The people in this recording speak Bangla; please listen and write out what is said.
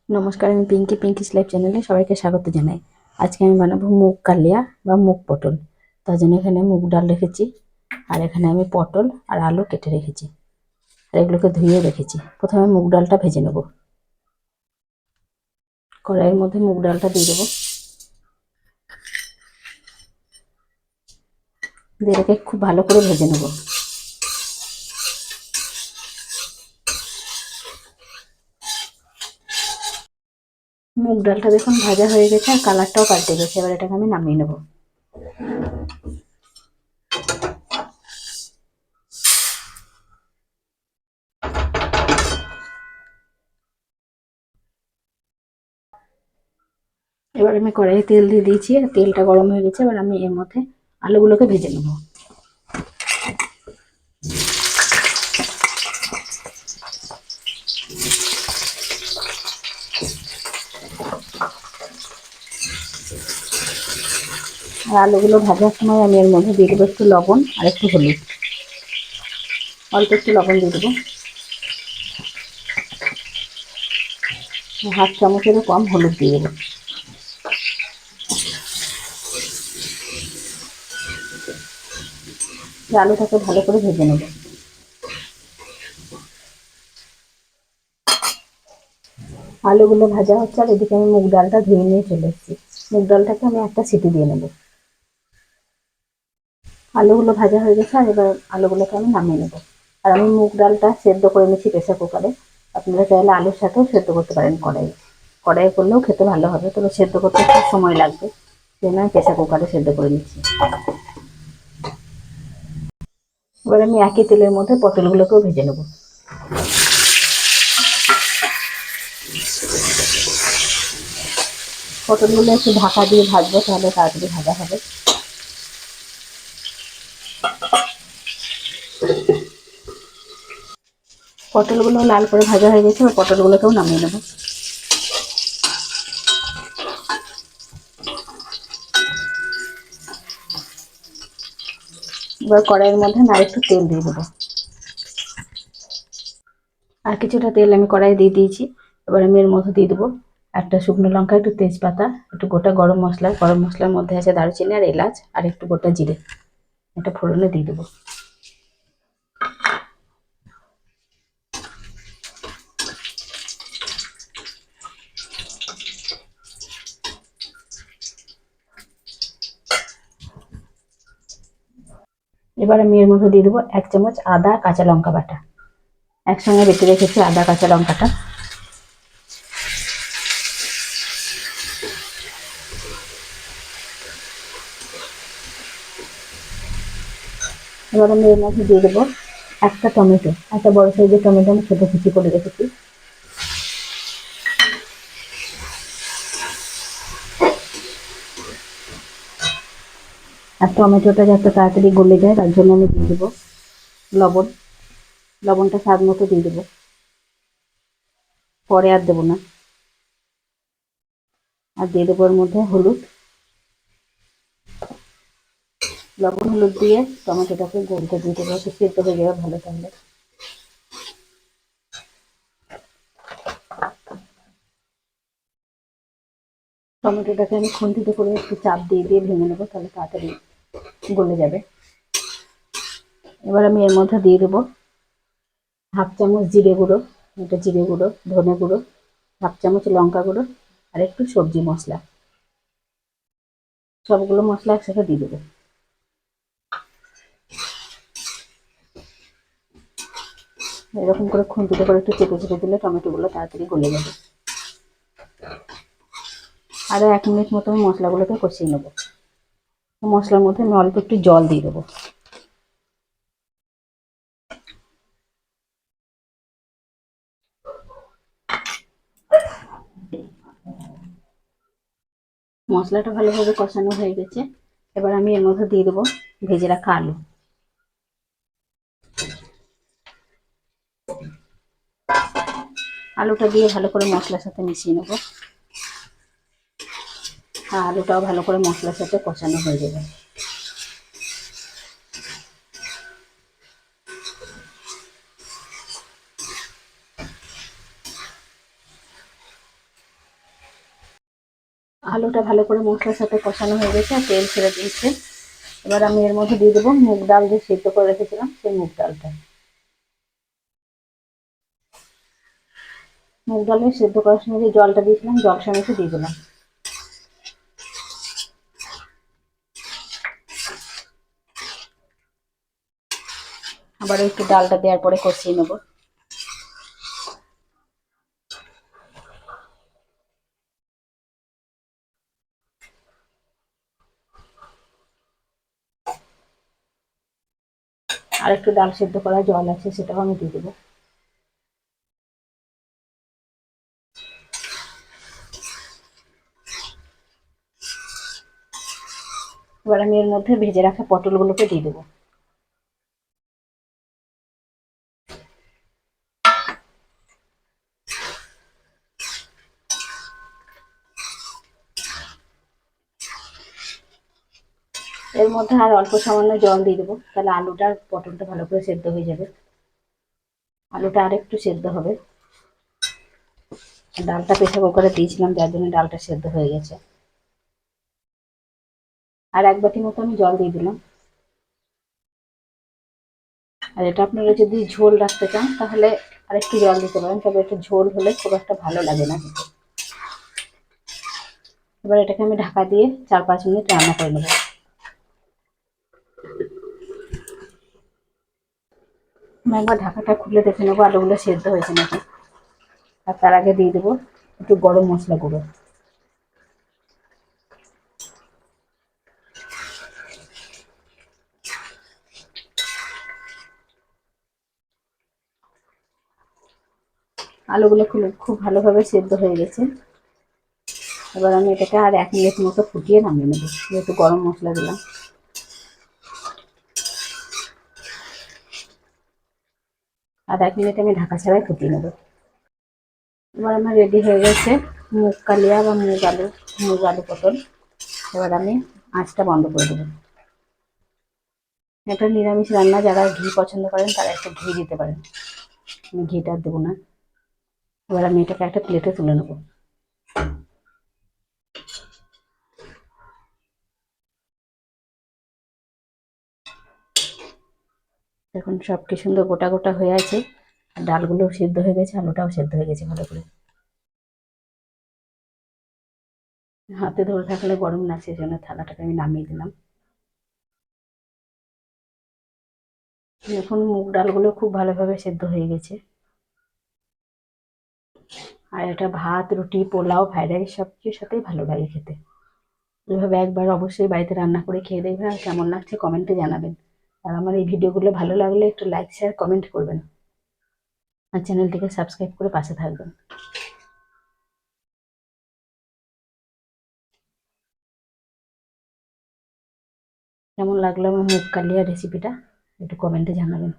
নমস্কার, আমি পিঙ্কিস লাইফ চ্যানেলে সবাইকে স্বাগত জানাই। আজকে আমি বানাবো মুগ কালিয়া বা মুগ পটল। তার জন্য এখানে মুগ ডাল রেখেছি, আর এখানে আমি পটল আর আলু কেটে রেখেছি, আর এগুলোকে ধুয়ে রেখেছি। প্রথমে মুগ ডালটা ভেজে নেব। কড়াইয়ের মধ্যে মুগ ডালটা দিয়ে দেবো, দিয়ে রেখে খুব ভালো করে ভেজে নেব। মুগ ডালটা দেখুন ভাজা হয়ে গেছে আর কালারটাও পাল্টে গেছে। এবার এটাকে আমি নামিয়ে নেব। এবার আমি কড়াইয়ে তেল দিয়ে দিয়েছি, আর তেলটা গরম হয়ে গেছে। এবার আমি এর মধ্যে আলুগুলোকে ভেজে নেব। আর আলুগুলো ভাজার সময় আমি এর মধ্যে দিয়ে দেবো একটু লবণ আর একটু হলুদ। অল্প একটু লবণ দিয়ে দেবো, হাফ চামচেরও কম হলুদ দিয়ে দেবো। আলুটাকে ভালো করে ভেজে নেব। আলুগুলো ভাজা হচ্ছে, আর এদিকে আমি মুগ ডালটা ধুয়ে নিয়ে চলে এসেছি। মুগ ডালটাকে আমি একটা সিটি দিয়ে নেব। আলুগুলো ভাজা হয়ে গেছে, আর এবার আলুগুলোকে আমি নামিয়ে নেব। আর আমি মুগ ডালটা সেদ্ধ করে নিচ্ছি প্রেসার কুকারে। আপনারা চাইলে আলুর সাথেও সেদ্ধ করতে পারেন কড়াইয়ে করলেও খেতে ভালো হবে, তবে সেদ্ধ করতে একটু সময় লাগবে, সেই জন্য আমি প্রেসার কুকারে সেদ্ধ করে নিচ্ছি। এবার আমি একই তেলের মধ্যে পটলগুলোকেও ভেজে নেব। পটলগুলো একটু ঢাকা দিয়ে ভাজবো, তাহলে তাড়াতাড়ি ভাজা হবে। পটলগুলো লাল করে ভাজা হয়ে গেছে, এবার পটলগুলোকেও নামিয়ে নেব। এবার কড়াইয়ের মধ্যে আর একটু তেল দিয়ে দেবো, আর কিছুটা তেল আমি কড়াইয়ে দিয়ে দিয়েছি। এবার আমি এর মধ্যে দিয়ে দেবো একটা শুকনো লঙ্কা, একটু তেজপাতা, একটু গোটা গরম মশলার মধ্যে আছে দারুচিনি আর এলাচ, আর একটু গোটা জিরে। এটা ফোড়নে দিয়ে দেবো। এবার আমি এর মধ্যে দিয়ে দেবো 1 চামচ আদা কাঁচা লঙ্কা বাটা। একসঙ্গে বেটে রেখেছি আদা কাঁচা লঙ্কাটা। এবার আমি এর মধ্যে দিয়ে দেবো একটা টমেটো, একটা বড় সাইজের টমেটো আমি ছোটো কুচি করে রেখেছি। আর টমেটোটা যাতে তাড়াতাড়ি গলে যায়, তার জন্য আমি দিয়ে দেবো লবণ। লবণটা স্বাদ মতো দিয়ে দেবো, পরে আর দেবো না। আর দিয়ে দেবো এর মধ্যে হলুদ। লবণ হলুদ দিয়ে টমেটোটাকে গলতে দিয়ে দেবো, একটু সেদ্ধ হয়ে যাবে ভালো। তাহলে টমেটোটাকে আমি খুন্তিতে করে একটু চাপ দিয়ে দিয়ে ভেঙে নেবো, তাহলে তাড়াতাড়ি গলে যাবে। এবার আমি এর মধ্যে দিয়ে দেবো হাফ চামচ জিরে গুঁড়ো, এটা জিরে গুঁড়ো, ধনে গুঁড়ো, হাফ চামচ লঙ্কা গুঁড়ো, আর একটু সবজি মশলা। সবগুলো মশলা একসাথে দিয়ে দেবো। এরকম করে খুন্তিতে করে একটু চেপে চেপে দিলে টমেটোগুলো তাড়াতাড়ি গলে যাবে। আরও 1 মিনিট মতো আমি মশলাগুলোকে কষিয়ে নেবো। মশলার মধ্যে আমি অল্প একটু জল দিয়ে দেবো। মশলাটা ভালোভাবে কষানো হয়ে গেছে। এবার আমি এর মধ্যে দিয়ে দেবো ভেজে রাখা আলু। আলুটা দিয়ে ভালো করে মশলার সাথে মিশিয়ে নেব। আর আলুটাও ভালো করে মশলার সাথে কষানো হয়ে যাবে। আলুটা ভালো করে মশলার সাথে কষানো হয়ে গেছে আর তেল ছেড়ে দিয়েছে। এবার আমি এর মধ্যে দিয়ে দেবো মুগ ডাল যে সিদ্ধ করে রেখেছিলাম সেই মুগ ডালটা। মুগ ডালের সিদ্ধ করার সময় যে জলটা দিয়েছিলাম জল সমেত দিয়ে দিলাম। আবার একটু ডালটা দেওয়ার পরে কষিয়ে নেবো। আর একটু ডাল সিদ্ধ করা জল আছে সেটাও আমি দিয়ে দেবো। এবার আমি এর মধ্যে ভেজে রাখা পটলগুলোকে দিয়ে দেবো। এর মধ্যে আর অল্প সামান্য জল দিয়ে দেবো, তাহলে আলুটা আর পটলটা ভালো করে সেদ্ধ হয়ে যাবে। আলুটা আর একটু সেদ্ধ হবে। ডালটা প্রেসার কুকারে দিয়েছিলাম যার জন্য ডালটা সেদ্ধ হয়ে গেছে। আর এক বাটি মতো আমি জল দিয়ে দিলাম। আর এটা আপনারা যদি ঝোল রাখতে চান তাহলে আর একটু জল দিতে পারেন, তবে একটু ঝোল হলে খুব একটা ভালো লাগে না খেতে। এবার এটাকে আমি ঢাকা দিয়ে 4-5 মিনিট রান্না করে নেব। আমি একবার ঢাকাটা খুলে দেখে নেবো আলুগুলো সেদ্ধ হয়েছে নাকি। আর তার আগে দিয়ে দেবো একটু গরম মশলা গুঁড়ো। আলুগুলো খুব ভালোভাবে সেদ্ধ হয়ে গেছে। এবার আমি এটাকে আর 1 মিনিট মতো ফুটিয়ে নামিয়ে নেবো, যেহেতু গরম মশলা দিলাম। আর 1 মিনিট আমি ঢাকা ছাড়াই ফুটিয়ে নেবো। এবার আমার রেডি হয়ে গেছে মুগ কালিয়া বা মুগ আলু পটল। এবার আমি আঁচটা বন্ধ করে দেবো। এটা নিরামিষ রান্না, যারা ঘি পছন্দ করেন তারা একটু ঘি দিতে পারেন, আমি ঘিটা দেবো না। এবার আমি এটাকে একটা প্লেটে তুলে নেবো। দেখুন সব কি সুন্দর গোটা গোটা হয়ে আছে, আর ডালগুলোও সেদ্ধ হয়ে গেছে, আলুটাও সেদ্ধ হয়ে গেছে ভালো করে। হাতে ধরে থাকলে গরম না, সেই জন্য থালাটাকে আমি নামিয়ে দিলাম। দেখুন মুগ ডালগুলো খুব ভালোভাবে সেদ্ধ হয়ে গেছে। আর এটা ভাত, রুটি, পোলাও, ফ্রাইড রাইস সব কিছুর সাথেই ভালো লাগে খেতে। এইভাবে একবার অবশ্যই বাড়িতে রান্না করে খেয়ে দেখবেন, আর কেমন লাগছে কমেন্টে জানাবেন। আর আমার এই ভিডিওগুলো ভালো লাগলে একটু লাইক, শেয়ার, কমেন্ট করবেন। আর চ্যানেলটিকে সাবস্ক্রাইব করে পাশে থাকবেন। কেমন লাগলো আমার মুগ কালিয়া রেসিপিটা একটু কমেন্টে জানাবেন।